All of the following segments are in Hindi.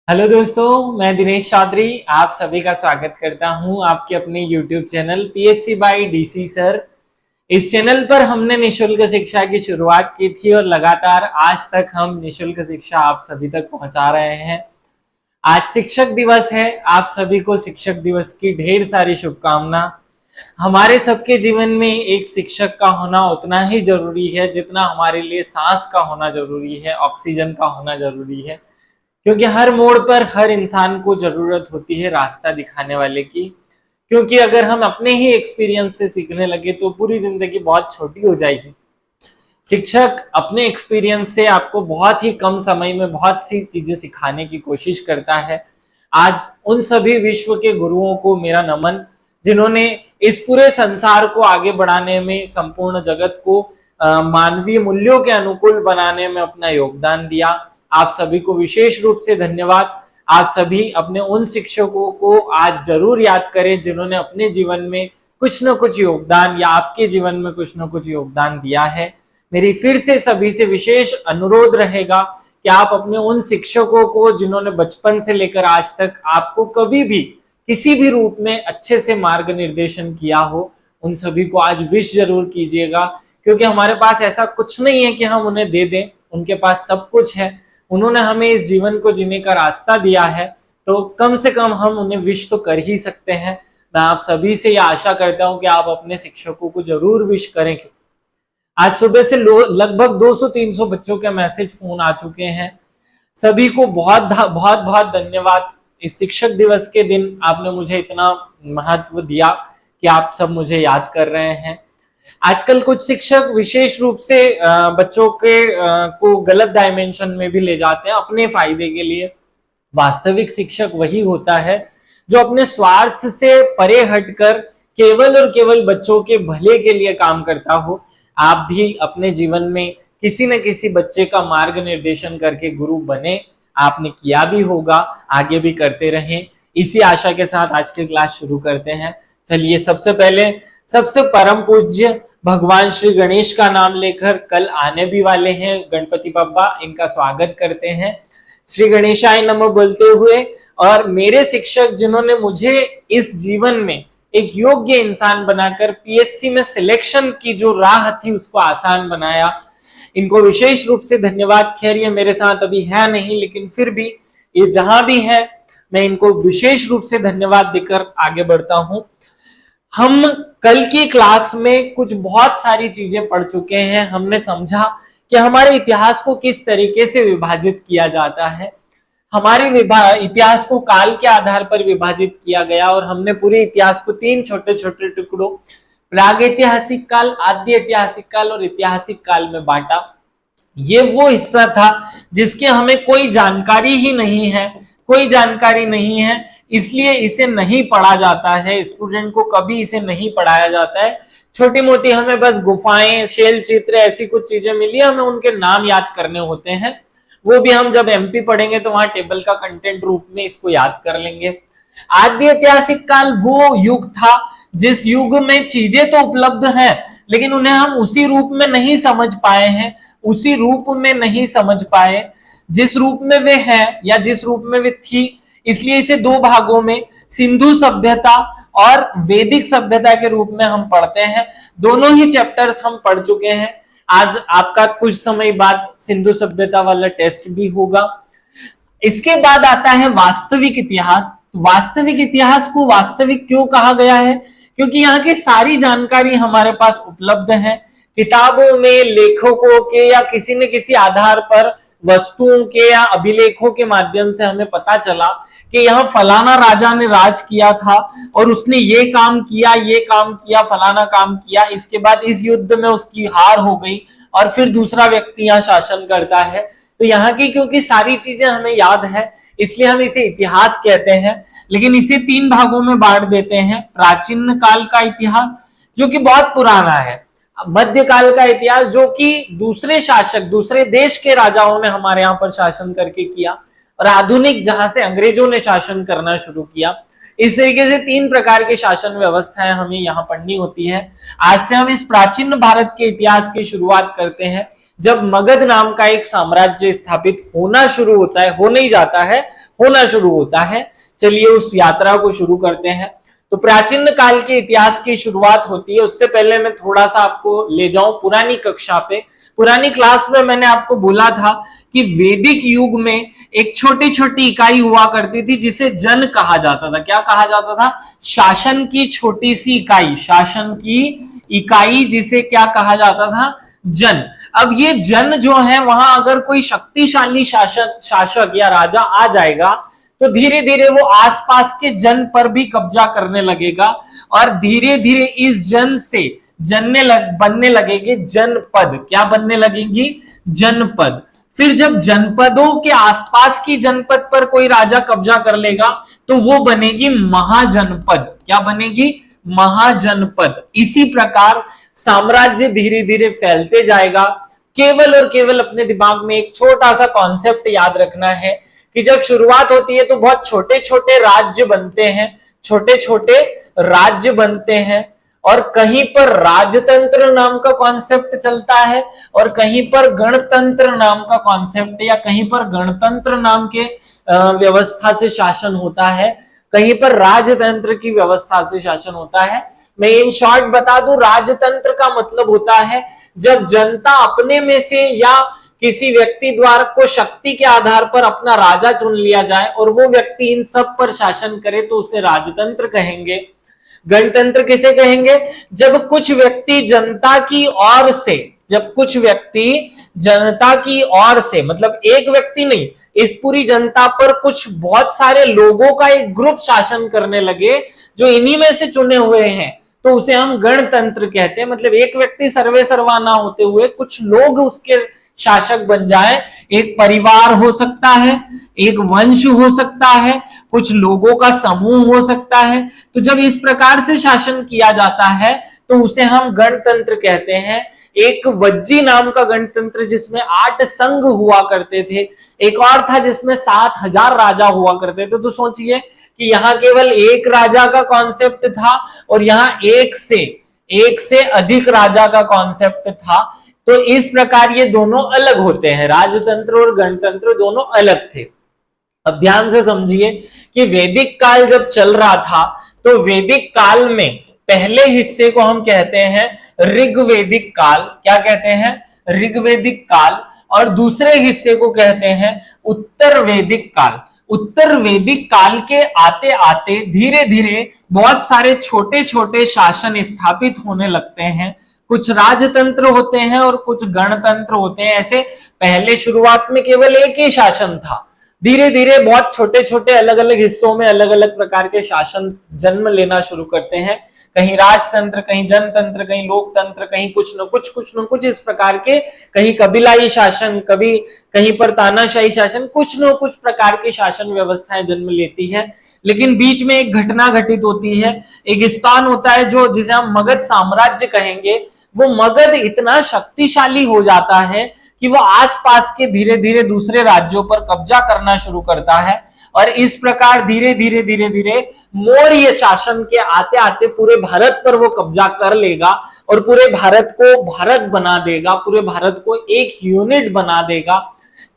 हेलो दोस्तों, मैं दिनेश चौधरी आप सभी का स्वागत करता हूं आपके अपने YouTube channel PSC by DC sir. इस चैनल पर हमने निशुल्क शिक्षा की शुरुआत की थी और लगातार आज तक हम निशुल्क शिक्षा आप सभी तक पहुंचा रहे हैं। आज शिक्षक दिवस है, आप सभी को शिक्षक दिवस की ढेर सारी शुभकामना। हमारे सबके जीवन में एक शिक्षक का होना उतना ही जरूरी है जितना हमारे लिए सांस का होना जरूरी है, ऑक्सीजन का होना जरूरी है। क्योंकि हर मोड़ पर हर इंसान को जरूरत होती है रास्ता दिखाने वाले की। क्योंकि अगर हम अपने ही एक्सपीरियंस से सीखने लगे तो पूरी जिंदगी बहुत छोटी हो जाएगी। शिक्षक अपने एक्सपीरियंस से आपको बहुत ही कम समय में बहुत सी चीजें सिखाने की कोशिश करता है। आज उन सभी विश्व के गुरुओं को मेरा नमन, जिन्होंने इस पूरे संसार को आगे बढ़ाने में, संपूर्ण जगत को मानवीय मूल्यों के अनुकूल बनाने में अपना योगदान दिया। आप सभी को विशेष रूप से धन्यवाद। आप सभी अपने उन शिक्षकों को आज जरूर याद करें जिन्होंने अपने जीवन में कुछ न कुछ योगदान या आपके जीवन में कुछ न कुछ योगदान दिया है। मेरी फिर से सभी से विशेष अनुरोध रहेगा कि आप अपने उन शिक्षकों को जिन्होंने बचपन से लेकर आज तक आपको कभी भी किसी भी रूप में अच्छे से मार्ग निर्देशन किया हो, उन सभी को आज विश जरूर कीजिएगा। क्योंकि हमारे पास ऐसा कुछ नहीं है कि हम उन्हें दे दें, उनके पास सब कुछ है। उन्होंने हमें इस जीवन को जीने का रास्ता दिया है, तो कम से कम हम उन्हें विश तो कर ही सकते हैं। मैं आप सभी से यह आशा करता हूं कि आप अपने शिक्षकों को जरूर विश करें। आज सुबह से लगभग 200-300 बच्चों के मैसेज फोन आ चुके हैं। सभी को बहुत बहुत बहुत धन्यवाद। इस शिक्षक दिवस के दिन आपने मुझे इतना महत्व दिया कि आप सब मुझे याद कर रहे हैं। आजकल कुछ शिक्षक विशेष रूप से बच्चों के को गलत डायमेंशन में भी ले जाते हैं अपने फायदे के लिए। वास्तविक शिक्षक वही होता है जो अपने स्वार्थ से परे हटकर केवल और केवल बच्चों के भले के लिए काम करता हो। आप भी अपने जीवन में किसी न किसी बच्चे का मार्ग निर्देशन करके गुरु बने। आपने किया भी होगा, आगे भी करते रहें। इसी आशा के साथ आज की क्लास शुरू करते हैं। चलिए, सबसे पहले सबसे परम पूज्य भगवान श्री गणेश का नाम लेकर, कल आने भी वाले हैं गणपति बप्पा, इनका स्वागत करते हैं। श्री गणेशाय नमः बोलते हुए, और मेरे शिक्षक जिन्होंने मुझे इस जीवन में एक योग्य इंसान बनाकर पीएससी में सिलेक्शन की जो राह थी उसको आसान बनाया, इनको विशेष रूप से धन्यवाद। खैर ये मेरे साथ अभी है नहीं, लेकिन फिर भी ये जहां भी है मैं इनको विशेष रूप से धन्यवाद देकर आगे बढ़ता हूं। हम कल की क्लास में कुछ बहुत सारी चीजें पढ़ चुके हैं। हमने समझा कि हमारे इतिहास को किस तरीके से विभाजित किया जाता है। हमारे इतिहास को काल के आधार पर विभाजित किया गया और हमने पूरे इतिहास को 3 छोटे छोटे टुकड़ों, प्रागैतिहासिक काल, आद्य ऐतिहासिक काल और ऐतिहासिक काल में बांटा। ये वो हिस्सा था जिसकी हमें कोई जानकारी ही नहीं है, कोई जानकारी नहीं है, इसलिए इसे नहीं पढ़ा जाता है। स्टूडेंट को कभी इसे नहीं पढ़ाया जाता है। छोटी मोटी हमें बस गुफाएं, शैल चित्र, ऐसी कुछ चीजें मिली, हमें उनके नाम याद करने होते हैं। वो भी हम जब एमपी पढ़ेंगे तो वहां टेबल का कंटेंट रूप में इसको याद कर लेंगे। आद्य ऐतिहासिक काल वो युग था जिस युग में चीजें तो उपलब्ध हैं, लेकिन उन्हें हम उसी रूप में नहीं समझ पाए हैं, उसी रूप में नहीं समझ पाए जिस रूप में वे हैं या जिस रूप में वे थी। इसलिए इसे 2 भागों में, सिंधु सभ्यता और वैदिक सभ्यता के रूप में हम पढ़ते हैं। दोनों ही चैप्टर्स हम पढ़ चुके हैं। आज आपका कुछ समय बाद सिंधु सभ्यता वाला टेस्ट भी होगा। इसके बाद आता है वास्तविक इतिहास। वास्तविक इतिहास को वास्तविक क्यों कहा गया है? क्योंकि यहाँ की सारी जानकारी हमारे पास उपलब्ध है। किताबों में लेखकों के या किसी न किसी आधार पर वस्तुओं के या अभिलेखों के माध्यम से हमें पता चला कि यहाँ फलाना राजा ने राज किया था और उसने ये काम किया, ये काम किया, फलाना काम किया। इसके बाद इस युद्ध में उसकी हार हो गई और फिर दूसरा व्यक्ति यहाँ शासन करता है। तो यहाँ की क्योंकि सारी चीजें हमें याद है, इसलिए हम इसे इतिहास कहते हैं। लेकिन इसे 3 भागों में बांट देते हैं। प्राचीन काल का इतिहास जो कि बहुत पुराना है, मध्यकाल का इतिहास जो कि दूसरे शासक, दूसरे देश के राजाओं ने हमारे यहाँ पर शासन करके किया, और आधुनिक जहां से अंग्रेजों ने शासन करना शुरू किया। इस तरीके से 3 प्रकार की शासन व्यवस्थाएं हमें यहाँ पढ़नी होती है। आज से हम इस प्राचीन भारत के इतिहास की शुरुआत करते हैं, जब मगध नाम का एक साम्राज्य स्थापित होना शुरू होता है, हो नहीं जाता है, होना शुरू होता है। चलिए उस यात्रा को शुरू करते हैं। तो प्राचीन काल के इतिहास की शुरुआत होती है। उससे पहले मैं थोड़ा सा आपको ले जाऊं पुरानी कक्षा पे। पुरानी क्लास में मैंने आपको बोला था कि वैदिक युग में एक छोटी छोटी इकाई हुआ करती थी जिसे जन कहा जाता था। क्या कहा जाता था? शासन की छोटी सी इकाई, शासन की इकाई जिसे क्या कहा जाता था? जन। अब ये जन जो है, वहां अगर कोई शक्तिशाली शासक या राजा आ जाएगा तो धीरे धीरे वो आसपास के जन पर भी कब्जा करने लगेगा और धीरे धीरे इस जन से बनने लगेंगे जनपद। क्या बनने लगेंगी? जनपद। फिर जब जनपदों के आसपास की जनपद पर कोई राजा कब्जा कर लेगा तो वो बनेगी महाजनपद। क्या बनेगी? महाजनपद। इसी प्रकार साम्राज्य धीरे धीरे फैलते जाएगा। केवल और केवल अपने दिमाग में एक छोटा सा कॉन्सेप्ट याद रखना है कि जब शुरुआत होती है तो बहुत छोटे छोटे राज्य बनते हैं, छोटे छोटे राज्य बनते हैं, और कहीं पर राजतंत्र नाम का कॉन्सेप्ट चलता है और कहीं पर गणतंत्र नाम का कॉन्सेप्ट, या कहीं पर गणतंत्र नाम के व्यवस्था से शासन होता है, कहीं पर राजतंत्र की व्यवस्था से शासन होता है। मैं इन शॉर्ट बता दूं, राजतंत्र का मतलब होता है जब जनता अपने में से या किसी व्यक्ति द्वारा को शक्ति के आधार पर अपना राजा चुन लिया जाए और वो व्यक्ति इन सब पर शासन करे तो उसे राजतंत्र कहेंगे। गणतंत्र किसे कहेंगे? जब कुछ व्यक्ति जनता की ओर से, जब कुछ व्यक्ति जनता की ओर से, मतलब एक व्यक्ति नहीं, इस पूरी जनता पर कुछ बहुत सारे लोगों का एक ग्रुप शासन करने लगे जो इन्हीं में से चुने हुए हैं, तो उसे हम गणतंत्र कहते हैं। मतलब एक व्यक्ति सर्वे सर्वा ना होते हुए कुछ लोग उसके शासक बन जाए। एक परिवार हो सकता है, एक वंश हो सकता है, कुछ लोगों का समूह हो सकता है। तो जब इस प्रकार से शासन किया जाता है तो उसे हम गणतंत्र कहते हैं। एक वज्जी नाम का गणतंत्र जिसमें 8 संघ हुआ करते थे, एक और था जिसमें 7000 राजा हुआ करते थे। तो सोचिए कि यहाँ केवल एक राजा का कॉन्सेप्ट था और यहाँ एक से अधिक राजा का कॉन्सेप्ट था। तो इस प्रकार ये दोनों अलग होते हैं, राजतंत्र और गणतंत्र दोनों अलग थे। अब ध्यान से समझिए कि वैदिक काल जब चल रहा था तो वैदिक काल में पहले हिस्से को हम कहते हैं ऋग्वैदिक काल। क्या कहते हैं? ऋग्वैदिक काल। और दूसरे हिस्से को कहते हैं उत्तर वैदिक काल। उत्तर वैदिक काल के आते आते धीरे धीरे बहुत सारे छोटे छोटे शासन स्थापित होने लगते हैं। कुछ राजतंत्र होते हैं और कुछ गणतंत्र होते हैं। ऐसे पहले शुरुआत में केवल एक ही शासन था, धीरे धीरे बहुत छोटे छोटे अलग अलग हिस्सों में अलग अलग प्रकार के शासन जन्म लेना शुरू करते हैं। कहीं राजतंत्र, कहीं जनतंत्र, कहीं लोकतंत्र, कहीं कुछ न कुछ इस प्रकार के, कहीं कबीलाई शासन, कभी कहीं पर तानाशाही शासन, कुछ न कुछ प्रकार की शासन व्यवस्थाएं जन्म लेती है। लेकिन बीच में एक घटना घटित होती है, एक स्थान होता है जो जिसे हम मगध साम्राज्य कहेंगे। वो मगध इतना शक्तिशाली हो जाता है कि वो आसपास के धीरे धीरे दूसरे राज्यों पर कब्जा करना शुरू करता है और इस प्रकार धीरे धीरे धीरे धीरे मौर्य शासन के आते आते पूरे भारत पर वो कब्जा कर लेगा और पूरे भारत को भारत बना देगा, पूरे भारत को एक यूनिट बना देगा।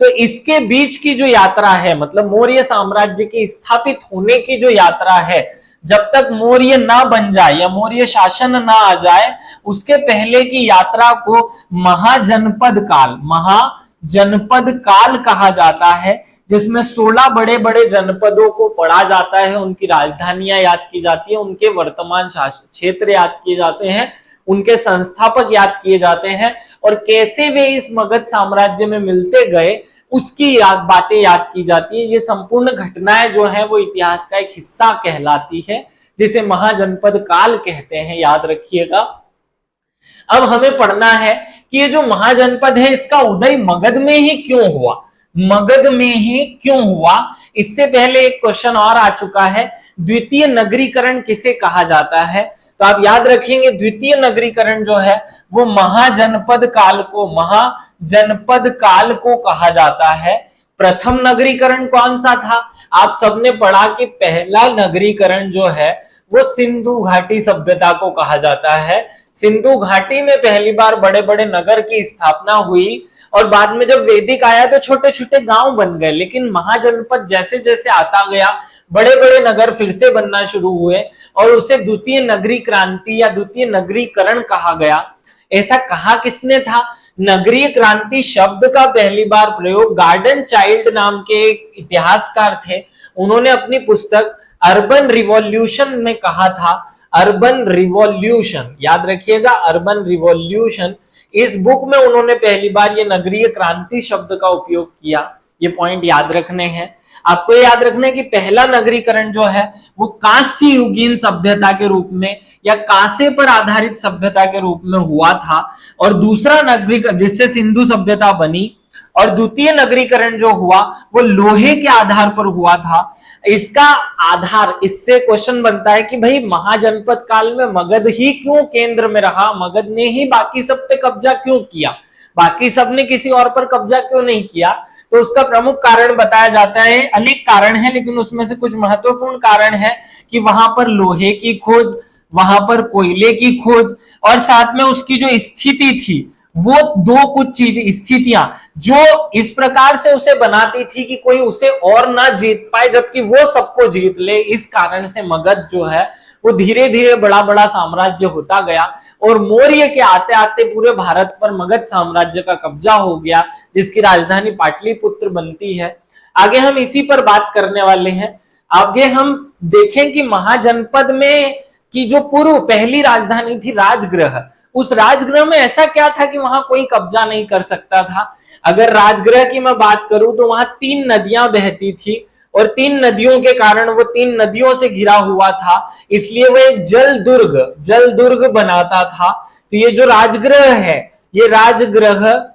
तो इसके बीच की जो यात्रा है, मतलब मौर्य साम्राज्य के स्थापित होने की जो यात्रा है, जब तक मौर्य ना बन जाए या मौर्य शासन ना आ जाए, उसके पहले की यात्रा को महाजनपद काल कहा जाता है, जिसमें 16 बड़े बड़े जनपदों को पढ़ा जाता है, उनकी राजधानियां याद की जाती है, उनके वर्तमान शासन क्षेत्र याद किए जाते हैं, उनके संस्थापक याद किए जाते हैं और कैसे वे इस मगध साम्राज्य में मिलते गए उसकी बातें याद की जाती है। ये संपूर्ण घटनाएं जो है वो इतिहास का एक हिस्सा कहलाती है, जिसे महाजनपद काल कहते हैं, याद रखिएगा। अब हमें पढ़ना है कि ये जो महाजनपद है इसका उदय मगध में ही क्यों हुआ, मगध में ही क्यों हुआ। इससे पहले एक क्वेश्चन और आ चुका है, द्वितीय नगरीकरण किसे कहा जाता है? तो आप याद रखेंगे द्वितीय नगरीकरण जो है वो महाजनपद काल को कहा जाता है। प्रथम नगरीकरण कौन सा था? आप सबने पढ़ा कि पहला नगरीकरण जो है वो सिंधु घाटी सभ्यता को कहा जाता है। सिंधु घाटी में पहली बार बड़े बड़े नगर की स्थापना हुई और बाद में जब वैदिक आया तो छोटे छोटे गांव बन गए, लेकिन महाजनपद जैसे जैसे आता गया बड़े बड़े नगर फिर से बनना शुरू हुए और उसे द्वितीय नगरी क्रांति या द्वितीय नगरीकरण कहा गया। ऐसा कहा किसने था? नगरीय क्रांति शब्द का पहली बार प्रयोग गार्डन चाइल्ड नाम के एक इतिहासकार थे, उन्होंने अपनी पुस्तक अर्बन रिवॉल्यूशन में कहा था। अर्बन रिवॉल्यूशन, याद रखिएगा, अर्बन रिवॉल्यूशन, इस बुक में उन्होंने पहली बार ये नगरीय क्रांति शब्द का उपयोग किया। ये पॉइंट याद रखने हैं आपको। याद रखना है कि पहला नगरीकरण जो है वो कांस्य युगीन सभ्यता के रूप में या कांसे पर आधारित सभ्यता के रूप में हुआ था, और दूसरा नगरीकरण जिससे सिंधु सभ्यता बनी, और द्वितीय नगरीकरण जो हुआ वो लोहे के आधार पर हुआ था। इसका आधार, इससे क्वेश्चन बनता है कि भाई महाजनपद काल में मगध ही क्यों केंद्र में रहा, मगध ने ही बाकी सब पे कब्जा क्यों किया, बाकी सब ने किसी और पर कब्जा क्यों नहीं किया? तो उसका प्रमुख कारण बताया जाता है, अनेक कारण है लेकिन उसमें से कुछ महत्वपूर्ण कारण है कि वहां पर लोहे की खोज, वहां पर कोयले की खोज, और साथ में उसकी जो स्थिति थी वो दो कुछ चीजें, स्थितियां जो इस प्रकार से उसे बनाती थी कि कोई उसे और ना जीत पाए जबकि वो सबको जीत ले। इस कारण से मगध जो है वो धीरे धीरे बड़ा बड़ा साम्राज्य होता गया और मौर्य के आते आते पूरे भारत पर मगध साम्राज्य का कब्जा हो गया, जिसकी राजधानी पाटलिपुत्र बनती है। आगे हम इसी पर बात करने वाले हैं। आगे हम देखें कि महाजनपद में की जो पूर्व पहली राजधानी थी राजगृह, उस राजगृह में ऐसा क्या था कि वहां कोई कब्जा नहीं कर सकता था। अगर राजगृह की मैं बात करूं तो वहां 3 नदियां बहती थी और 3 नदियों के कारण वो 3 नदियों से घिरा हुआ था, इसलिए वो एक जल दुर्ग बनाता था। तो ये जो राजगृह है, ये राजगृह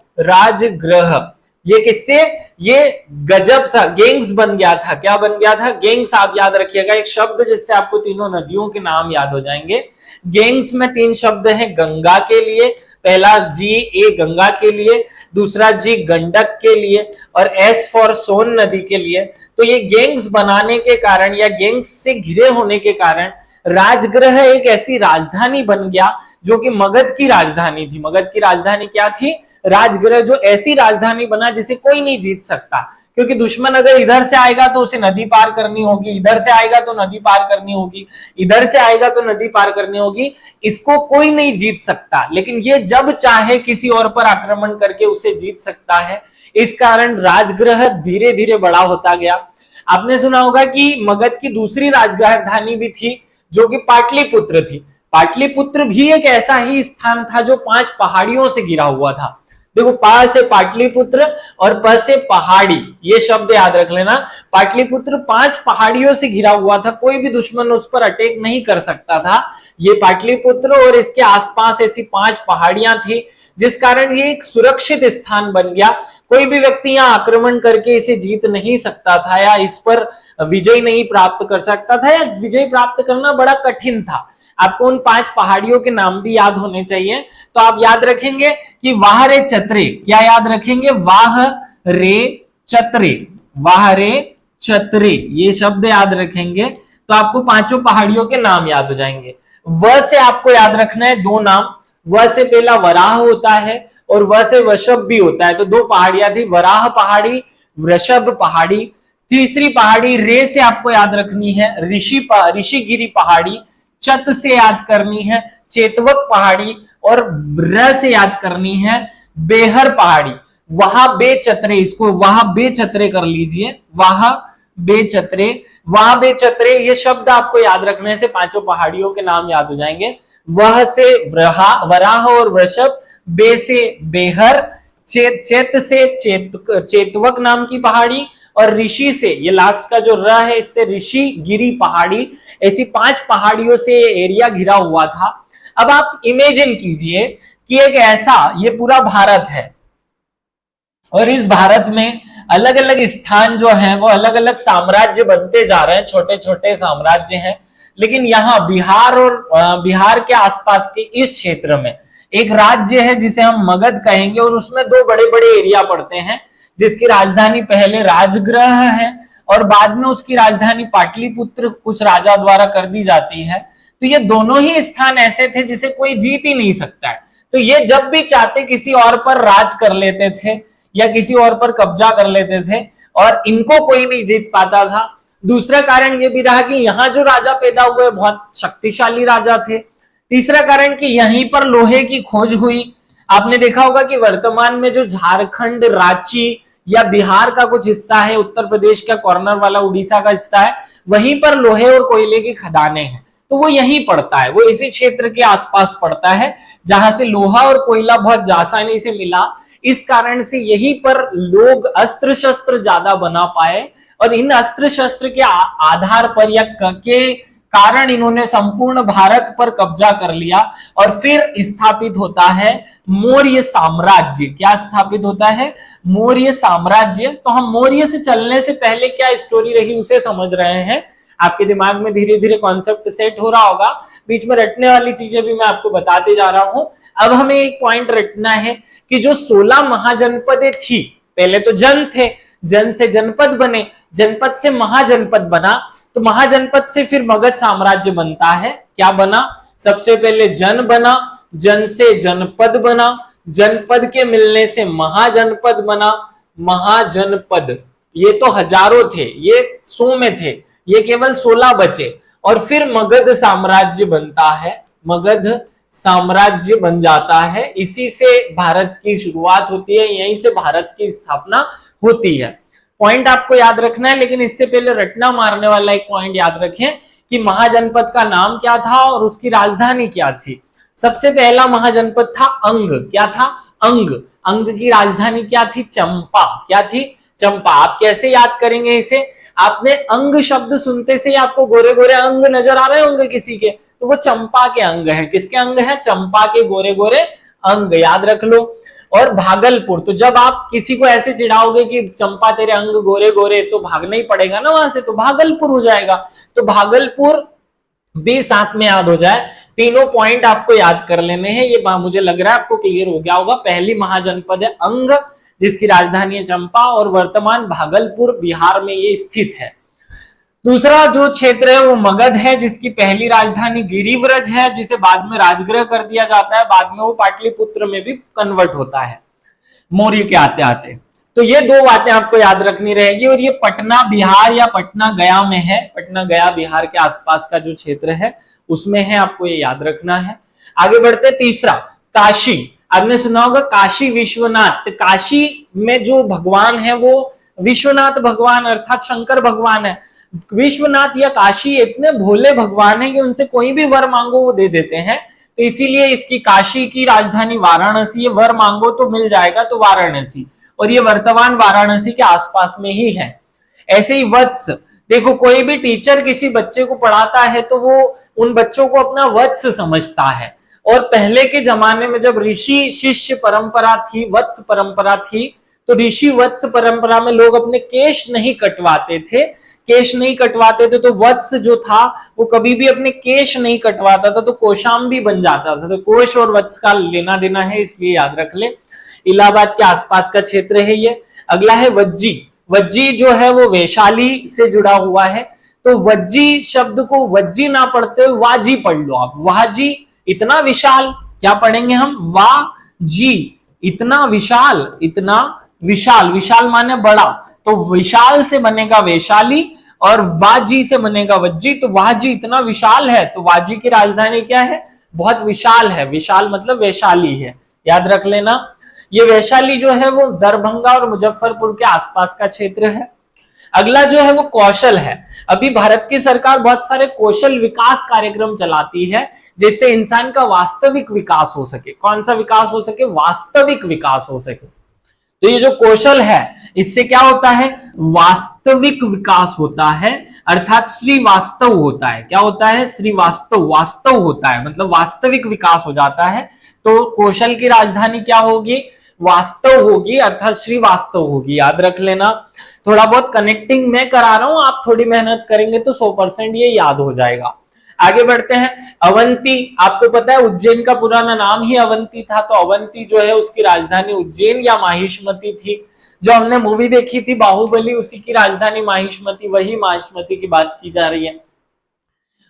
ये किससे, ये गजब सा गेंग्स बन गया था। क्या बन गया था? गेंग्स। आप याद रखिएगा एक शब्द जिससे आपको तीनों नदियों के नाम याद हो जाएंगे। गेंग्स में 3 शब्द हैं गंगा के लिए, पहला G गंगा के लिए, दूसरा G गंडक के लिए और S फॉर सोन नदी के लिए। तो ये गेंग्स बनाने के कारण या गेंग्स से घिरे होने के कारण राजगृह एक ऐसी राजधानी बन गया जो कि मगध की राजधानी थी। मगध की राजधानी क्या थी? राजगृह, जो ऐसी राजधानी बना जिसे कोई नहीं जीत सकता, क्योंकि दुश्मन अगर इधर से आएगा तो उसे नदी पार करनी होगी, इधर से आएगा तो नदी पार करनी होगी, इधर से आएगा तो नदी पार करनी होगी, इसको कोई नहीं जीत सकता। लेकिन ये जब चाहे किसी और पर आक्रमण करके उसे जीत सकता है। इस कारण राजगृह धीरे धीरे बड़ा होता गया। आपने सुना होगा कि मगध की दूसरी राजधानी भी थी जो कि पाटलिपुत्र थी। पाटलिपुत्र भी एक ऐसा ही स्थान था जो 5 पहाड़ियों से घिरा हुआ था। देखो, पा से पाटलिपुत्र और प से पहाड़ी, ये शब्द याद रख लेना। पाटलिपुत्र 5 पहाड़ियों से घिरा हुआ था, कोई भी दुश्मन उस पर अटैक नहीं कर सकता था। ये पाटलिपुत्र और इसके आसपास ऐसी 5 पहाड़ियां थी, जिस कारण ये एक सुरक्षित स्थान बन गया। कोई भी व्यक्ति यहाँ आक्रमण करके इसे जीत नहीं सकता था या इस पर विजय नहीं प्राप्त कर सकता था, या विजय प्राप्त करना बड़ा कठिन था। आपको उन 5 पहाड़ियों के नाम भी याद होने चाहिए। तो आप याद रखेंगे कि वाह रे चतरे, क्या याद रखेंगे? वाह रे चतरे, वाह रे चतरे, ये शब्द याद रखेंगे तो आपको 5 पहाड़ियों के नाम याद हो जाएंगे। व से आपको याद रखना है 2 नाम। व से पहला वराह होता है और व से वृषभ भी होता है। तो 2 पहाड़ियां थी, वराह पहाड़ी, वृषभ पहाड़ी। तीसरी पहाड़ी रे से आपको याद रखनी है ऋषिगिरी पहाड़ी। चत से याद करनी है चेतवक पहाड़ी और र से याद करनी है बेहर पहाड़ी। वहां बेचतरे, इसको वहां बेचतरे कर लीजिए, वहां बेचतरे, वहां बेचतरे, ये शब्द आपको याद रखने से 5 पहाड़ियों के नाम याद हो जाएंगे। वह से वराह और वृषभ, बे से बेहर, चेत से चेतवक नाम की पहाड़ी और ऋषि से, ये लास्ट का जो र है इससे ऋषि गिरी पहाड़ी। ऐसी 5 पहाड़ियों से एरिया घिरा हुआ था। अब आप इमेजिन कीजिए कि एक ऐसा, ये पूरा भारत है और इस भारत में अलग अलग स्थान जो है वो अलग अलग साम्राज्य बनते जा रहे हैं, छोटे छोटे साम्राज्य हैं। लेकिन यहाँ बिहार और बिहार के आसपास के इस क्षेत्र में एक राज्य है जिसे हम मगध कहेंगे और उसमें 2 बड़े बड़े एरिया पड़ते हैं, जिसकी राजधानी पहले राजगृह है और बाद में उसकी राजधानी पाटलिपुत्र कुछ राजा द्वारा कर दी जाती है। तो ये दोनों ही स्थान ऐसे थे जिसे कोई जीत ही नहीं सकता है। तो ये जब भी चाहते किसी और पर राज कर लेते थे या किसी और पर कब्जा कर लेते थे और इनको कोई नहीं जीत पाता था। दूसरा कारण ये भी रहा कि यहाँ जो राजा पैदा हुए बहुत शक्तिशाली राजा थे। तीसरा कारण कि यहीं पर लोहे की खोज हुई। आपने देखा होगा कि वर्तमान में जो झारखंड, रांची या बिहार का कुछ हिस्सा है, उत्तर प्रदेश का कॉर्नर वाला उड़ीसा का हिस्सा है, वहीं पर लोहे और कोयले की खदानें हैं। तो वो यहीं पड़ता है, वो इसी क्षेत्र के आसपास पड़ता है जहां से लोहा और कोयला बहुत आसानी से मिला। इस कारण से यहीं पर लोग अस्त्र शस्त्र ज्यादा बना पाए और इन अस्त्र शस्त्र के आधार पर या के कारण इन्होंने संपूर्ण भारत पर कब्जा कर लिया। और फिर स्थापित होता है मौर्य साम्राज्य। क्या स्थापित होता है? मौर्य साम्राज्य। तो हम मौर्य से चलने से पहले क्या स्टोरी रही उसे समझ रहे हैं। आपके दिमाग में धीरे धीरे कॉन्सेप्ट सेट हो रहा होगा। बीच में रटने वाली चीजें भी मैं आपको बताते जा रहा हूं। अब हमें एक पॉइंट रटना है कि जो 16 महाजनपदें थी, पहले तो जन थे, जन से जनपद बने, जनपद से महाजनपद बना, तो महाजनपद से फिर मगध साम्राज्य बनता है। क्या बना? सबसे पहले जन बना, जन से जनपद बना, जनपद के मिलने से महाजनपद बना, महाजनपद। ये तो हजारों थे, ये 100 में थे, ये केवल 16 बचे और फिर मगध साम्राज्य बनता है। मगध साम्राज्य बन जाता है। इसी से भारत की शुरुआत होती है, यहीं से भारत की स्थापना होती है। पॉइंट आपको याद रखना है, लेकिन इससे पहले रटना मारने वाला एक पॉइंट याद रखें कि महाजनपद का नाम क्या था और उसकी राजधानी क्या थी। सबसे पहला महाजनपद था अंग। क्या था? अंग। अंग की राजधानी क्या थी? चंपा। क्या थी? चंपा। आप कैसे याद करेंगे इसे? आपने अंग शब्द सुनते से आपको गोरे गोरे अंग नजर आ रहे होंगे किसी के, तो वो चंपा के अंग हैं। किसके अंग हैं? चंपा के गोरे गोरे अंग। याद रख लो। और भागलपुर, तो जब आप किसी को ऐसे चिढ़ाओगे कि चंपा तेरे अंग गोरे गोरे, तो भागना ही पड़ेगा ना वहां से, तो भागलपुर हो जाएगा। तो भागलपुर भी साथ में याद हो जाए। तीनों पॉइंट आपको याद कर लेने हैं। ये मुझे लग रहा है आपको क्लियर हो गया होगा। पहली महाजनपद है अंग, जिसकी राजधानी है चंपा और वर्तमान भागलपुर बिहार में ये स्थित है। दूसरा जो क्षेत्र है वो मगध है, जिसकी पहली राजधानी गिरिव्रज है, जिसे बाद में राजगृह कर दिया जाता है। बाद में वो पाटलिपुत्र में भी कन्वर्ट होता है मौर्य के आते आते। तो ये दो बातें आपको याद रखनी रहेगी। और ये पटना बिहार या पटना गया में है। पटना गया बिहार के आसपास का जो क्षेत्र है उसमें है, आपको ये याद रखना है। आगे बढ़ते तीसरा, काशी। आपने सुना होगा काशी विश्वनाथ। काशी में जो भगवान है वो विश्वनाथ भगवान अर्थात शंकर भगवान है। विश्वनाथ या काशी इतने भोले भगवान है कि उनसे कोई भी वर मांगो वो दे देते हैं। तो इसीलिए इसकी काशी की राजधानी वाराणसी है। वर मांगो तो मिल जाएगा, तो वाराणसी। और ये वर्तमान वाराणसी के आसपास में ही है। ऐसे ही वत्स, देखो कोई भी टीचर किसी बच्चे को पढ़ाता है तो वो उन बच्चों को अपना वत्स समझता है। और पहले के जमाने में जब ऋषि शिष्य परंपरा थी, वत्स परंपरा थी, तो ऋषि वत्स परंपरा में लोग अपने केश नहीं कटवाते थे। केश नहीं कटवाते थे तो वत्स जो था वो कभी भी अपने केश नहीं कटवाता था, तो कोशाम्बी बन जाता था। तो कोश और वत्स का लेना देना है, इसलिए याद रख ले। इलाहाबाद के आसपास का क्षेत्र है ये। अगला है वज्जी। वज्जी जो है वो वैशाली से जुड़ा हुआ है। तो वज्जी शब्द को वज्जी ना पढ़ते हुए वाजी पढ़ लो आप। वाजी, इतना विशाल। क्या पढ़ेंगे हम? वाजी, इतना विशाल। इतना विशाल, विशाल माने बड़ा, तो विशाल से बनेगा वैशाली और वाजी से बनेगा वज्जी। तो वाजी इतना विशाल है, तो वाजी की राजधानी क्या है? बहुत विशाल है। विशाल मतलब वैशाली है, याद रख लेना। ये वैशाली जो है वो दरभंगा और मुजफ्फरपुर के आसपास का क्षेत्र है। अगला जो है वो कौशल है। अभी भारत की सरकार बहुत सारे कौशल विकास कार्यक्रम चलाती है जिससे इंसान का वास्तविक विकास हो सके। कौन सा विकास हो सके? वास्तविक विकास हो सके। तो ये जो कौशल है इससे क्या होता है? वास्तविक विकास होता है, अर्थात श्रीवास्तव होता है। क्या होता है? श्रीवास्तव, वास्तव होता है, मतलब वास्तविक विकास हो जाता है। तो कौशल की राजधानी क्या होगी? वास्तव होगी, अर्थात श्रीवास्तव होगी। याद रख लेना। थोड़ा बहुत कनेक्टिंग मैं करा रहा हूं, आप थोड़ी मेहनत करेंगे तो 100% ये याद हो जाएगा। आगे बढ़ते हैं। अवंती, आपको पता है उज्जैन का पुराना नाम ही अवंती था। तो अवंती जो है उसकी राजधानी उज्जैन या माहिष्मती थी। जो हमने मूवी देखी थी बाहुबली, उसी की राजधानी माहिष्मती, वही माहिष्मती की बात की जा रही है।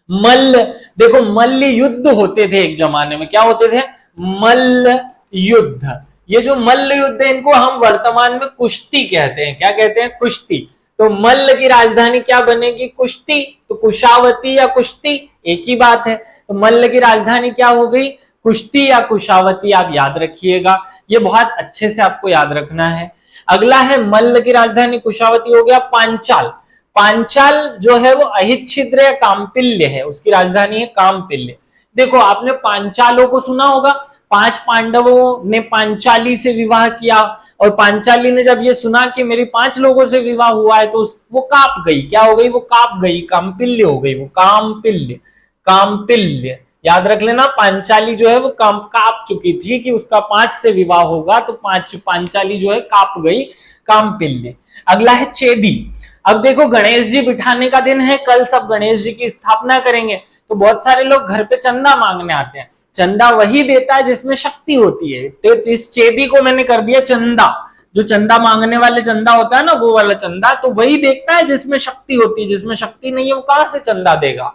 मल्ल, देखो मल्ल युद्ध होते थे एक जमाने में। क्या होते थे? मल्ल युद्ध। ये जो मल्ल युद्ध है इनको हम वर्तमान में कुश्ती कहते हैं। क्या कहते हैं? कुश्ती। तो मल्ल की राजधानी क्या बनेगी? कुश्ती। तो कुशावती या कुश्ती एक ही बात है। तो मल्ल की राजधानी क्या हो गई? कुश्ती या कुशावती। आप याद रखिएगा, ये बहुत अच्छे से आपको याद रखना है। अगला है मल्ल की राजधानी कुशावती हो गया पांचाल। पांचाल जो है वो अहिच्छिद्र या कामपिल्य है, उसकी राजधानी है कामपिल्य। देखो आपने पांचालों को सुना होगा, 5 पांडवों ने पांचाली से विवाह किया और पांचाली ने जब ये सुना कि मेरी 5 लोगों से विवाह हुआ है तो वो कांप गई। क्या हो गई? वो कांप गई, कामपिल्य हो गई, वो कामपिल्य। कामपिल्य याद रख लेना, पांचाली जो है वो कांप चुकी थी कि उसका 5 से विवाह होगा, तो पांचाली जो है कांप गई, कामपिल्य। अगला है चेदी। अब देखो गणेश जी बिठाने का दिन है, कल सब गणेश जी की स्थापना करेंगे, तो बहुत सारे लोग घर पे चंदा मांगने आते हैं। चंदा वही देता है जिसमें शक्ति होती है, तो इस चेदी को मैंने कर दिया चंदा। जो चंदा मांगने वाले चंदा होता है ना, वो वाला चंदा, तो वही देखता है जिसमें शक्ति होती है। जिसमें शक्ति नहीं है वो कहां से चंदा देगा?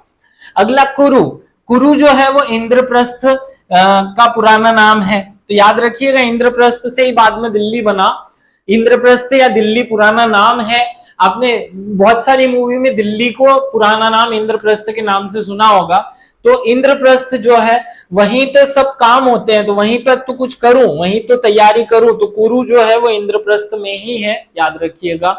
अगला कुरु। कुरु जो है वो इंद्रप्रस्थ का पुराना नाम है, तो याद रखिएगा इंद्रप्रस्थ से ही बाद में दिल्ली बना। इंद्रप्रस्थ या दिल्ली पुराना नाम है। आपने बहुत सारी मूवी में दिल्ली को पुराना नाम इंद्रप्रस्थ के नाम से सुना होगा। तो इंद्रप्रस्थ जो है वहीं तो सब काम होते हैं, तो वहीं पर तो कुछ करूं, वहीं तो तैयारी करूं, तो कुरु जो है वो इंद्रप्रस्थ में ही है, याद रखिएगा।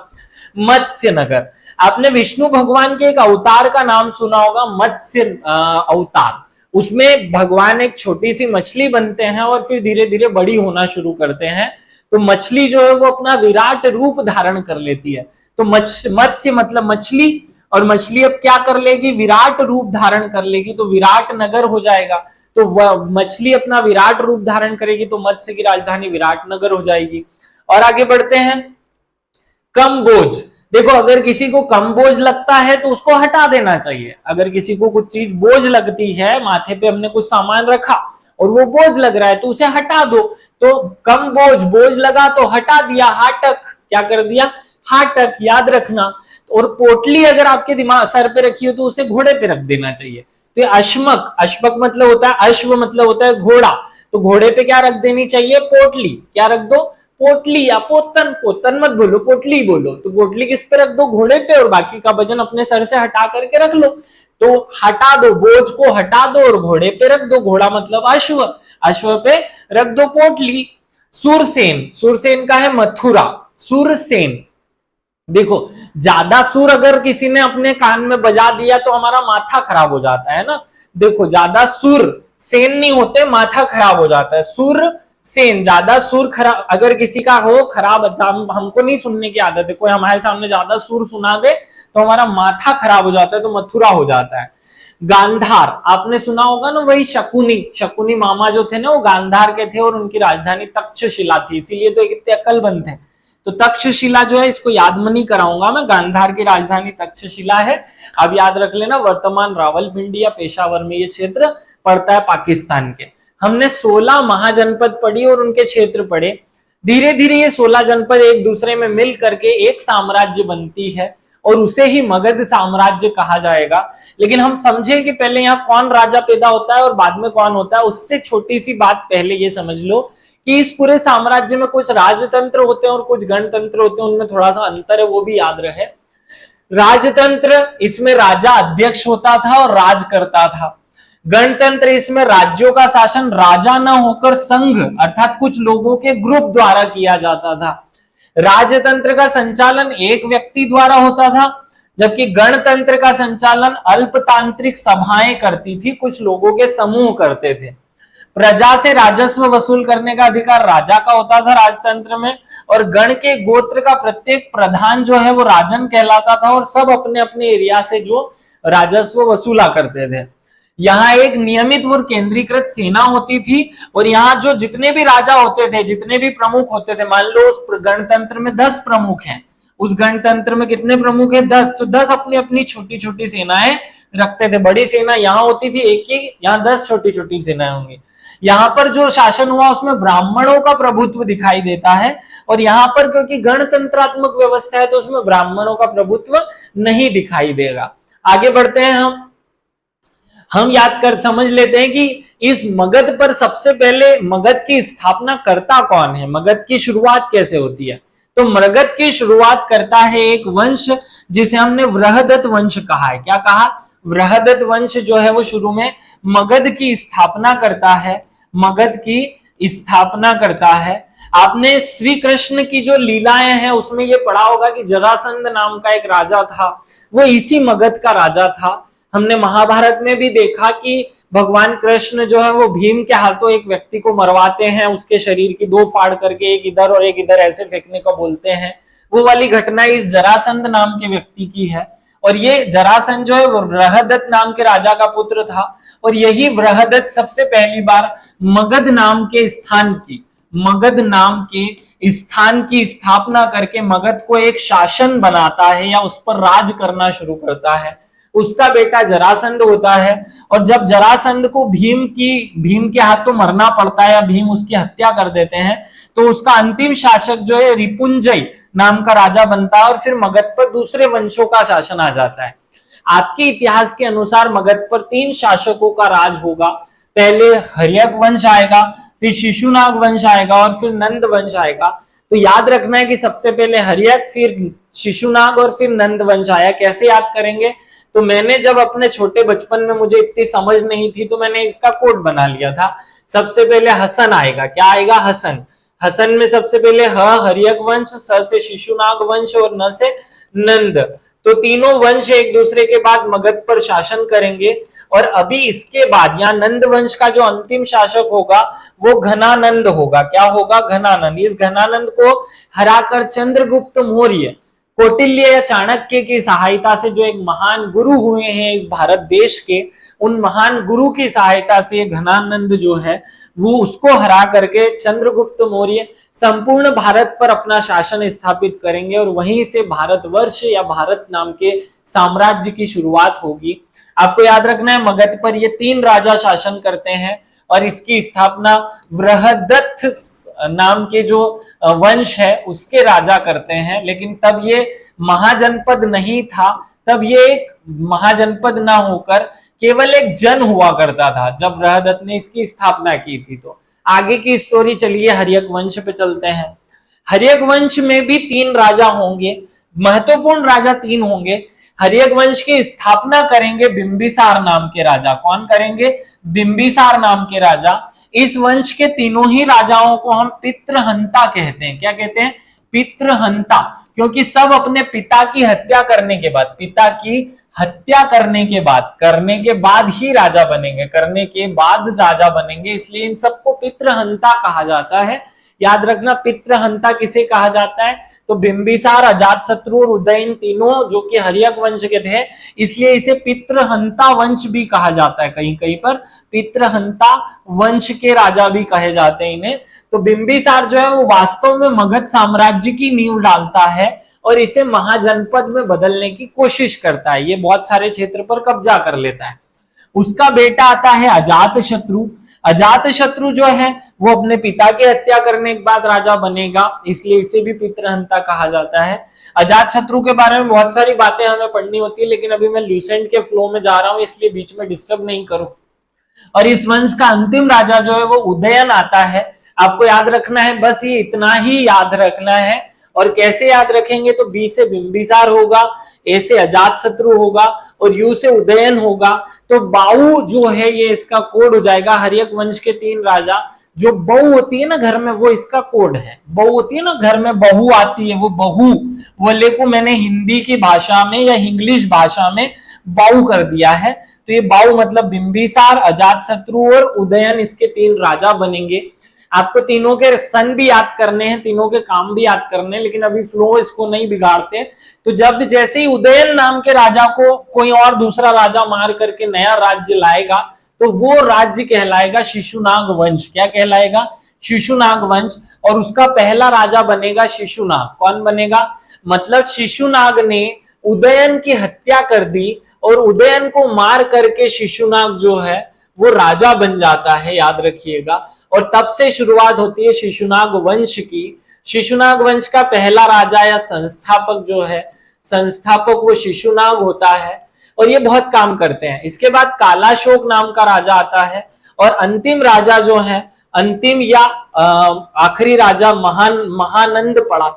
मत्स्य नगर। आपने विष्णु भगवान के एक अवतार का नाम सुना होगा, मत्स्य अवतार। उसमें भगवान एक छोटी सी मछली बनते हैं और फिर धीरे धीरे बड़ी होना शुरू करते हैं। तो मछली जो है वो अपना विराट रूप धारण कर लेती है। तो मत्स्य मतलब मछली, और मछली अब क्या कर लेगी? विराट रूप धारण कर लेगी, तो विराट नगर हो जाएगा। तो वह मछली अपना विराट रूप धारण करेगी, तो मत्स्य की राजधानी विराट नगर हो जाएगी। और आगे बढ़ते हैं, कम बोझ। देखो अगर किसी को कम बोझ लगता है तो उसको हटा देना चाहिए। अगर किसी को कुछ चीज बोझ लगती है, माथे पे हमने कुछ सामान रखा और वो बोझ लग रहा है, तो उसे हटा दो। तो कम बोझ, बोझ लगा तो हटा दिया, हाटक। क्या कर दिया? हाटक, याद रखना। और पोटली अगर आपके दिमाग सर पे रखी हो तो उसे घोड़े पे रख देना चाहिए। तो अश्मक, अश्मक मतलब होता है, अश्व मतलब होता है घोड़ा, तो घोड़े पे क्या रख देनी चाहिए? पोटली। क्या रख दो? पोटली या पोतन। पोतन मत बोलो, पोटली बोलो। तो पोटली किस पे रख दो? घोड़े पे, और बाकी का वजन अपने सर से हटा करके रख लो। तो हटा दो, बोझ को हटा दो और घोड़े पे रख दो। घोड़ा मतलब अश्व, अश्व पे रख दो पोटली। सुरसेन, सुरसेन का है मथुरा। सुरसेन, देखो ज्यादा सुर अगर किसी ने अपने कान में बजा दिया तो हमारा माथा खराब हो जाता है ना। देखो ज्यादा सुर सेन नहीं होते, माथा खराब हो जाता है। सुर सेन, ज्यादा सुर खराब अगर किसी का हो खराब, हमको नहीं सुनने की आदत है, कोई हमारे सामने ज्यादा सुर सुना दे तो हमारा माथा खराब हो जाता है, तो मथुरा हो जाता है। गांधार, आपने सुना होगा ना, वही शकुनी, शकुनी मामा जो थे ना वो गांधार के थे और उनकी राजधानी तक्षशिला थी, इसीलिए तो इतने अक्लमंद थे। तो तक्षशिला जो है, इसको याद नहीं कराऊंगा मैं, गांधार की राजधानी तक्षशिला है। अब याद रख लेना, वर्तमान रावलपिंडी या पेशावर में ये क्षेत्र पड़ता है पाकिस्तान के। हमने 16 महाजनपद पढ़ी और उनके क्षेत्र पढ़े। धीरे धीरे ये 16 जनपद एक दूसरे में मिल करके एक साम्राज्य बनती है और उसे ही मगध साम्राज्य कहा जाएगा। लेकिन हम समझे कि पहले यहाँ कौन राजा पैदा होता है और बाद में कौन होता है, उससे छोटी सी बात पहले ये समझ लो कि इस पूरे साम्राज्य में कुछ राजतंत्र होते हैं और कुछ गणतंत्र होते हैं, उनमें थोड़ा सा अंतर है, वो भी याद रहे। राजतंत्र, इसमें राजा अध्यक्ष होता था और राज करता था। गणतंत्र, इसमें राज्यों का शासन राजा ना होकर संघ अर्थात कुछ लोगों के ग्रुप द्वारा किया जाता था। राजतंत्र का संचालन एक व्यक्ति द्वारा होता था, जबकि गणतंत्र का संचालन अल्पतांत्रिक सभाएं करती थी, कुछ लोगों के समूह करते थे। प्रजा से राजस्व वसूल करने का अधिकार राजा का होता था राजतंत्र में, और गण के गोत्र का प्रत्येक प्रधान जो है वो राजन कहलाता था और सब अपने अपने एरिया से जो राजस्व वसूला करते थे। यहाँ एक नियमित और केंद्रीकृत सेना होती थी और यहाँ जो जितने भी राजा होते थे, जितने भी प्रमुख होते थे, मान लो उस गणतंत्र में 10 प्रमुख हैं, उस गणतंत्र में कितने प्रमुख हैं? 10। तो 10 अपनी अपनी छोटी छोटी सेनाएं रखते थे। बड़ी सेना यहाँ होती थी एक ही, यहाँ 10 छोटी छोटी सेनाएं होंगी। यहाँ पर जो शासन हुआ उसमें ब्राह्मणों का प्रभुत्व दिखाई देता है, और यहाँ पर क्योंकि गणतंत्रात्मक व्यवस्था है तो उसमें ब्राह्मणों का प्रभुत्व नहीं दिखाई देगा। आगे बढ़ते हैं, हम याद कर समझ लेते हैं कि इस मगध पर सबसे पहले मगध की स्थापना करता कौन है, मगध की शुरुआत कैसे होती है? तो मगध की शुरुआत करता है एक वंश जिसे हमने वृहदत्त वंश कहा है। क्या कहा? वृहदत्त वंश जो है वो शुरू में मगध की स्थापना करता है, मगध की स्थापना करता है। आपने श्री कृष्ण की जो लीलाएं हैं उसमें ये पढ़ा होगा कि जरासंध नाम का एक राजा था, वो इसी मगध का राजा था। हमने महाभारत में भी देखा कि भगवान कृष्ण जो है वो भीम के हाथों एक व्यक्ति को मरवाते हैं, उसके शरीर की दो फाड़ करके एक इधर और एक इधर ऐसे फेंकने को बोलते हैं। वो वाली घटना इस जरासंध नाम के व्यक्ति की है। और ये जरासंध जो है वो वृहदत्त नाम के राजा का पुत्र था। और यही वृहदत्त सबसे पहली बार मगध नाम के स्थान की स्थापना करके मगध को एक शासन बनाता है या उस पर राज करना शुरू करता है। उसका बेटा जरासंध होता है। और जब जरासंध को भीम के हाथों मरना पड़ता है या भीम उसकी हत्या कर देते हैं, तो उसका अंतिम शासक जो है रिपुंजय नाम का राजा बनता है और फिर मगध पर दूसरे वंशों का शासन आ जाता है। आपके इतिहास के अनुसार मगध पर 3 शासकों का राज होगा। पहले हर्यक वंश आएगा, फिर शिशुनाग वंश आएगा और फिर नंद वंश आएगा। तो याद रखना है कि सबसे पहले हर्यक, फिर शिशुनाग और फिर नंद वंश आया। कैसे याद करेंगे? तो मैंने जब अपने छोटे बचपन में, मुझे इतनी समझ नहीं थी, तो मैंने इसका कोड बना लिया था। सबसे पहले हसन आएगा। क्या आएगा? हसन। हसन में सबसे पहले हर्यक वंश, स से शिशुनाग वंश और न से नंद। तो तीनों वंश एक दूसरे के बाद मगध पर शासन करेंगे। और अभी इसके बाद यहाँ नंद वंश का जो अंतिम शासक होगा वो घनानंद होगा। क्या होगा? घनानंद। इस घनानंद को हराकर चंद्रगुप्त मौर्य कौटिल्य या चाणक्य की सहायता से, जो एक महान गुरु हुए हैं इस भारत देश के, उन महान गुरु की सहायता से घनानंद जो है वो उसको हरा करके चंद्रगुप्त मौर्य संपूर्ण भारत पर अपना शासन स्थापित करेंगे। और वहीं से भारतवर्ष या भारत नाम के साम्राज्य की शुरुआत होगी। आपको याद रखना है मगध पर ये 3 राजा शासन करते हैं और इसकी स्थापना वृहदत्त नाम के जो वंश है उसके राजा करते हैं। लेकिन तब ये महाजनपद नहीं था, तब ये एक महाजनपद ना होकर केवल एक जन हुआ करता था जब वृहदत्त ने इसकी स्थापना की थी। तो आगे की स्टोरी चलिए हर्यक वंश पे चलते हैं। हर्यक वंश में भी 3 राजा होंगे, महत्वपूर्ण राजा 3 होंगे। हर्यक वंश की स्थापना करेंगे बिंबिसार नाम के राजा। कौन करेंगे? बिंबिसार नाम के राजा। इस वंश के तीनों ही राजाओं को हम पितृहंता कहते हैं। क्या कहते हैं? पितृहंता। क्योंकि सब अपने पिता की हत्या करने के बाद, पिता की हत्या करने के बाद ही राजा बनेंगे, करने के बाद राजा बनेंगे, इसलिए इन सबको पितृहंता कहा जाता है। याद रखना पितृहंता किसे कहा जाता है? तो बिंबिसार, अजातशत्रु और उदयन तीनों जो कि हर्यक वंश के थे, इसलिए इसे पितृहंता वंश भी कहा जाता है। कहीं कहीं पर पितृहंता वंश के राजा भी कहे जाते हैं इन्हें। तो बिंबिसार जो है वो वास्तव में मगध साम्राज्य की नींव डालता है और इसे महाजनपद में बदलने की कोशिश करता है। ये बहुत सारे क्षेत्र पर कब्जा कर लेता है। उसका बेटा आता है अजातशत्रु। अजातशत्रु जो है वो अपने पिता की हत्या करने के बाद राजा बनेगा, इसलिए इसे भी पितृहंता कहा जाता है। अजातशत्रु के बारे में बहुत सारी बातें हमें पढ़नी होती है, लेकिन अभी मैं ल्यूसेंट के फ्लो में जा रहा हूं, इसलिए बीच में डिस्टर्ब नहीं करूं। और इस वंश का अंतिम राजा जो है वो उदयन आता है। आपको याद रखना है, बस ये इतना ही याद रखना है। और कैसे याद रखेंगे? तो बी से बिंबिसार होगा, ए से अजातशत्रु होगा और यू से उदयन होगा। तो बाऊ जो है ये इसका कोड हो जाएगा। हर्यक वंश के 3 राजा, जो बहू होती है ना घर में, वो इसका कोड है। बहू होती है ना घर में, बहू आती है, वो बहू वाले को मैंने हिंदी की भाषा में या इंग्लिश भाषा में बाऊ कर दिया है। तो ये बाऊ मतलब बिंबिसार, अजातशत्रु और उदयन इसके 3 राजा बनेंगे। आपको तीनों के सन भी याद करने हैं, तीनों के काम भी याद करने हैं, लेकिन अभी फ्लो इसको नहीं बिगाड़ते। तो जब जैसे ही उदयन नाम के राजा को कोई और दूसरा राजा मार करके नया राज्य लाएगा, तो वो राज्य कहलाएगा शिशुनाग वंश। क्या कहलाएगा? शिशुनाग वंश। और उसका पहला राजा बनेगा शिशुनाग। कौन बनेगा? मतलब शिशुनाग ने उदयन की हत्या कर दी और उदयन को मार करके शिशुनाग जो है वो राजा बन जाता है, याद रखिएगा। और तब से शुरुआत होती है शिशुनाग वंश की। शिशुनाग वंश का पहला राजा या संस्थापक जो है, संस्थापक वो शिशुनाग होता है और ये बहुत काम करते हैं। इसके बाद कालाशोक नाम का राजा आता है और अंतिम राजा जो है, अंतिम या आखिरी राजा महानंद पड़ा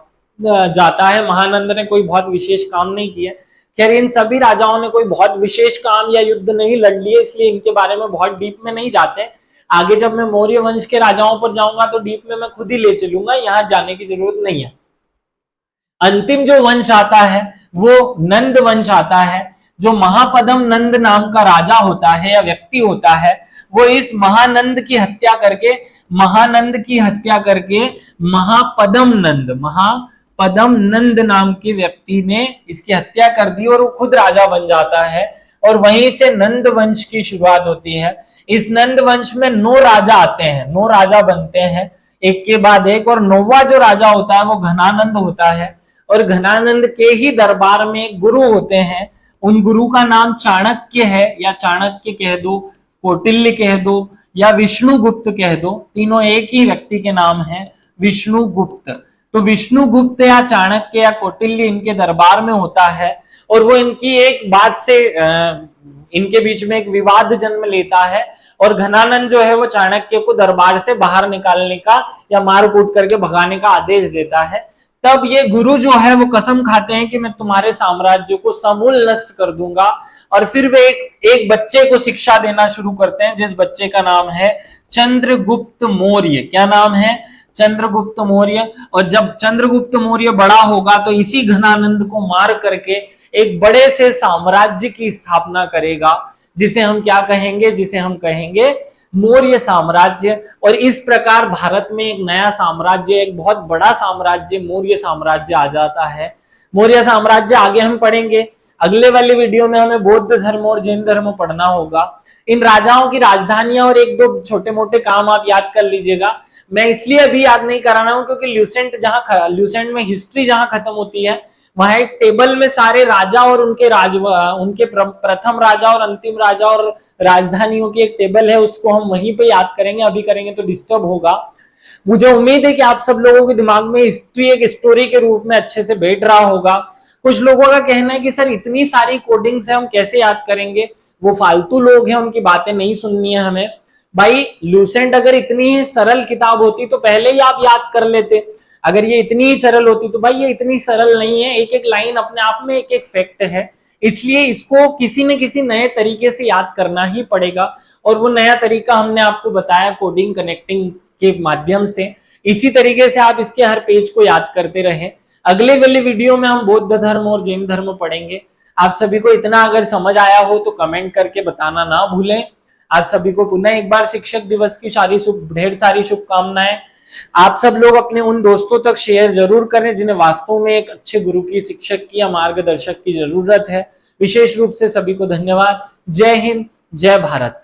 जाता है। महानंद ने कोई बहुत विशेष काम नहीं किया। खैर इन सभी राजाओं ने कोई बहुत विशेष काम या युद्ध नहीं लड़ लिए, इसलिए इनके बारे में बहुत डीप में नहीं जाते। आगे जब मैं मौर्य वंश के राजाओं पर जाऊंगा तो डीप में मैं खुद ही ले चलूंगा, यहां जाने की जरूरत नहीं है। अंतिम जो वंश आता है वो नंद वंश आता है। जो महापदम नंद नाम का राजा होता है या व्यक्ति होता है, वो इस महानंद की हत्या करके महापदम नंद नाम के व्यक्ति ने इसकी हत्या कर दी और वो खुद राजा बन जाता है। और वहीं से नंद वंश की शुरुआत होती है। इस नंद वंश में 9 राजा आते हैं, 9 राजा बनते हैं एक के बाद एक। और 9वां जो राजा होता है वो घनानंद होता है। और घनानंद के ही दरबार में एक गुरु होते हैं, उन गुरु का नाम चाणक्य है, या चाणक्य कह दो, कौटिल्य कह दो, या विष्णुगुप्त कह दो। तीनों एक ही व्यक्ति के नाम है, विष्णुगुप्त। तो विष्णुगुप्त या चाणक्य या कौटिल्य इनके दरबार में होता है। और वो इनकी एक बात से इनके बीच में एक विवाद जन्म लेता है। और घनानंद जो है वो चाणक्य को दरबार से बाहर निकालने का या मार कूट करके भगाने का आदेश देता है। तब ये गुरु जो है वो कसम खाते हैं कि मैं तुम्हारे साम्राज्य को समूल नष्ट कर दूंगा। और फिर वे एक बच्चे को शिक्षा देना शुरू करते हैं, जिस बच्चे का नाम है चंद्रगुप्त मौर्य। क्या नाम है? चंद्रगुप्त मौर्य। और जब चंद्रगुप्त मौर्य बड़ा होगा तो इसी घनानंद को मार करके एक बड़े से साम्राज्य की स्थापना करेगा, जिसे हम क्या कहेंगे? जिसे हम कहेंगे मौर्य साम्राज्य। और इस प्रकार भारत में एक नया साम्राज्य, एक बहुत बड़ा साम्राज्य मौर्य साम्राज्य आ जाता है। मौर्य साम्राज्य आगे हम पढ़ेंगे, अगले वाले वीडियो में हमें बौद्ध धर्म और जैन धर्म पढ़ना होगा। इन राजाओं की राजधानियां और एक दो छोटे मोटे काम आप याद कर लीजिएगा। मैं इसलिए अभी याद नहीं करा रहा हूं क्योंकि ल्यूसेंट में हिस्ट्री जहां खत्म होती है वहां एक टेबल में सारे राजा और उनके प्रथम राजा और अंतिम राजा और राजधानियों की एक टेबल है, उसको हम वहीं पे याद करेंगे। अभी करेंगे तो डिस्टर्ब होगा। मुझे उम्मीद है कि आप सब लोगों के दिमाग में हिस्ट्री एक स्टोरी के रूप में अच्छे से बैठ रहा होगा। कुछ लोगों का कहना है कि सर इतनी सारी कोडिंग्स है, हम कैसे याद करेंगे? वो फालतू लोग हैं, उनकी बातें नहीं सुननी है हमें। भाई ल्यूसेंट अगर इतनी ही सरल किताब होती तो पहले ही आप याद कर लेते। अगर ये इतनी ही सरल होती तो भाई ये इतनी सरल नहीं है। एक एक लाइन अपने आप में एक एक फैक्ट है, इसलिए इसको किसी न किसी नए तरीके से याद करना ही पड़ेगा। और वो नया तरीका हमने आपको बताया कोडिंग कनेक्टिंग के माध्यम से। इसी तरीके से आप इसके हर पेज को याद करते रहें। अगले वाले वीडियो में हम बौद्ध धर्म और जैन धर्म पढ़ेंगे। आप सभी को इतना अगर समझ आया हो तो कमेंट करके बताना ना भूलें। आप सभी को पुनः एक बार शिक्षक दिवस की ढेर सारी शुभकामनाएं। आप सब लोग अपने उन दोस्तों तक शेयर जरूर करें जिन्हें वास्तव में एक अच्छे गुरु की, शिक्षक की या मार्गदर्शक की जरूरत है। विशेष रूप से सभी को धन्यवाद। जय हिंद, जय भारत।